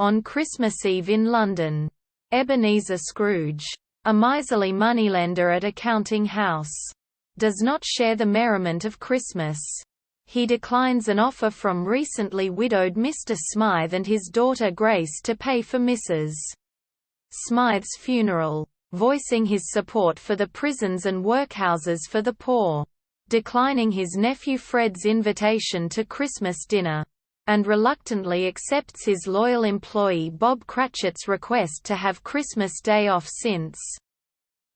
On Christmas Eve in London. Ebenezer Scrooge, a miserly moneylender at a counting house, does not share the merriment of Christmas. He declines an offer from recently widowed Mr. Smythe and his daughter Grace to pay for Mrs. Smythe's funeral, voicing his support for the prisons and workhouses for the poor, declining his nephew Fred's invitation to Christmas dinner, and reluctantly accepts his loyal employee Bob Cratchit's request to have Christmas Day off since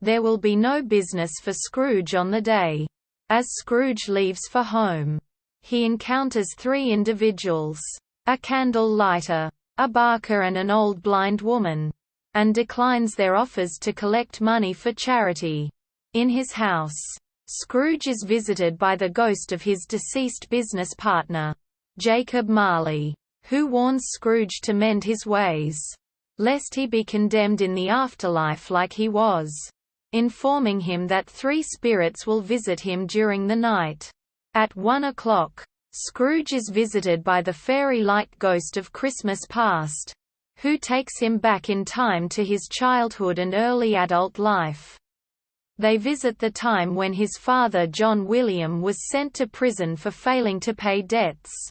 there will be no business for Scrooge on the day. As Scrooge leaves for home, he encounters three individuals, a candle lighter, a barker and an old blind woman, and declines their offers to collect money for charity. In his house, Scrooge is visited by the ghost of his deceased business partner, Jacob Marley, who warns Scrooge to mend his ways, lest he be condemned in the afterlife like he was, informing him that three spirits will visit him during the night. At 1 o'clock, Scrooge is visited by the fairy-like ghost of Christmas past, who takes him back in time to his childhood and early adult life. They visit the time when his father John William was sent to prison for failing to pay debts,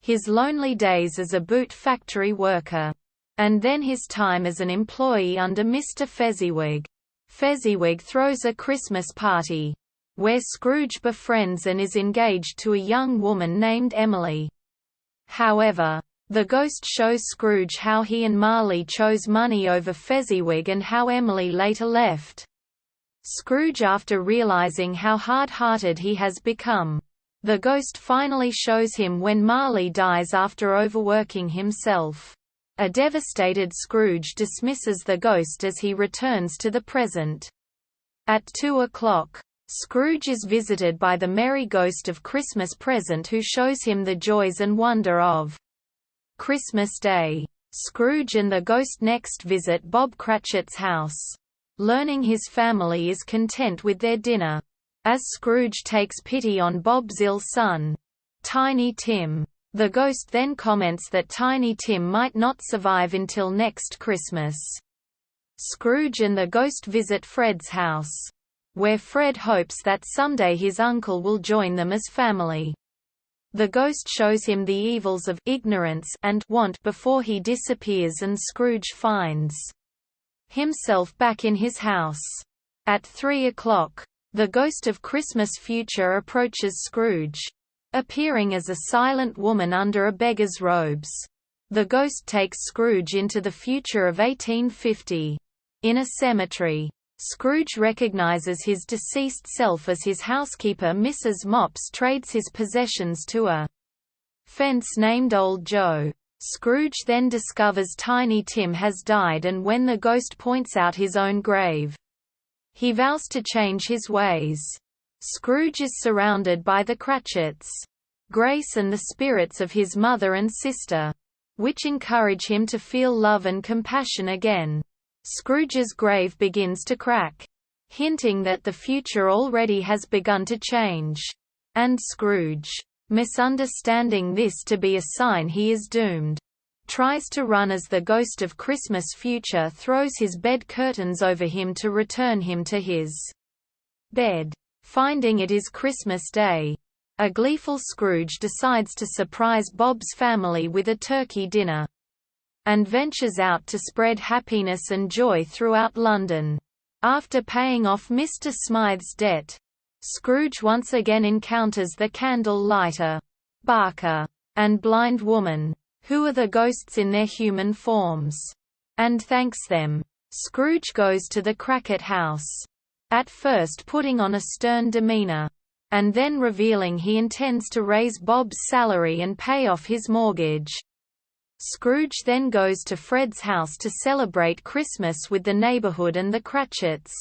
his lonely days as a boot factory worker, and then his time as an employee under Mr. Fezziwig. Fezziwig throws a Christmas party, where Scrooge befriends and is engaged to a young woman named Emily. However, the ghost shows Scrooge how he and Marley chose money over Fezziwig and how Emily later left Scrooge after realizing how hard-hearted he has become. The ghost finally shows him when Marley dies after overworking himself. A devastated Scrooge dismisses the ghost as he returns to the present. At 2 o'clock, Scrooge is visited by the merry ghost of Christmas Present who shows him the joys and wonder of Christmas Day. Scrooge and the ghost next visit Bob Cratchit's house, learning his family is content with their dinner. As Scrooge takes pity on Bob's ill son, Tiny Tim, the ghost then comments that Tiny Tim might not survive until next Christmas. Scrooge and the ghost visit Fred's house, where Fred hopes that someday his uncle will join them as family. The ghost shows him the evils of ignorance and want before he disappears, and Scrooge finds himself back in his house. At 3 o'clock, the ghost of Christmas Future approaches Scrooge, appearing as a silent woman under a beggar's robes. The ghost takes Scrooge into the future of 1850. In a cemetery, Scrooge recognizes his deceased self as his housekeeper Mrs. Mops trades his possessions to a fence named Old Joe. Scrooge then discovers Tiny Tim has died, and when the ghost points out his own grave, he vows to change his ways. Scrooge is surrounded by the Cratchits, Grace and the spirits of his mother and sister, which encourage him to feel love and compassion again. Scrooge's grave begins to crack, hinting that the future already has begun to change. And Scrooge, misunderstanding this to be a sign he is doomed, tries to run as the ghost of Christmas Future throws his bed curtains over him to return him to his bed. Finding it is Christmas Day, a gleeful Scrooge decides to surprise Bob's family with a turkey dinner, and ventures out to spread happiness and joy throughout London. After paying off Mr. Smythe's debt, Scrooge once again encounters the candle lighter, barker, and blind woman, who are the ghosts in their human forms, and thanks them. Scrooge goes to the Crackit house, at first putting on a stern demeanor, and then revealing he intends to raise Bob's salary and pay off his mortgage. Scrooge then goes to Fred's house to celebrate Christmas with the neighborhood and the Cratchits.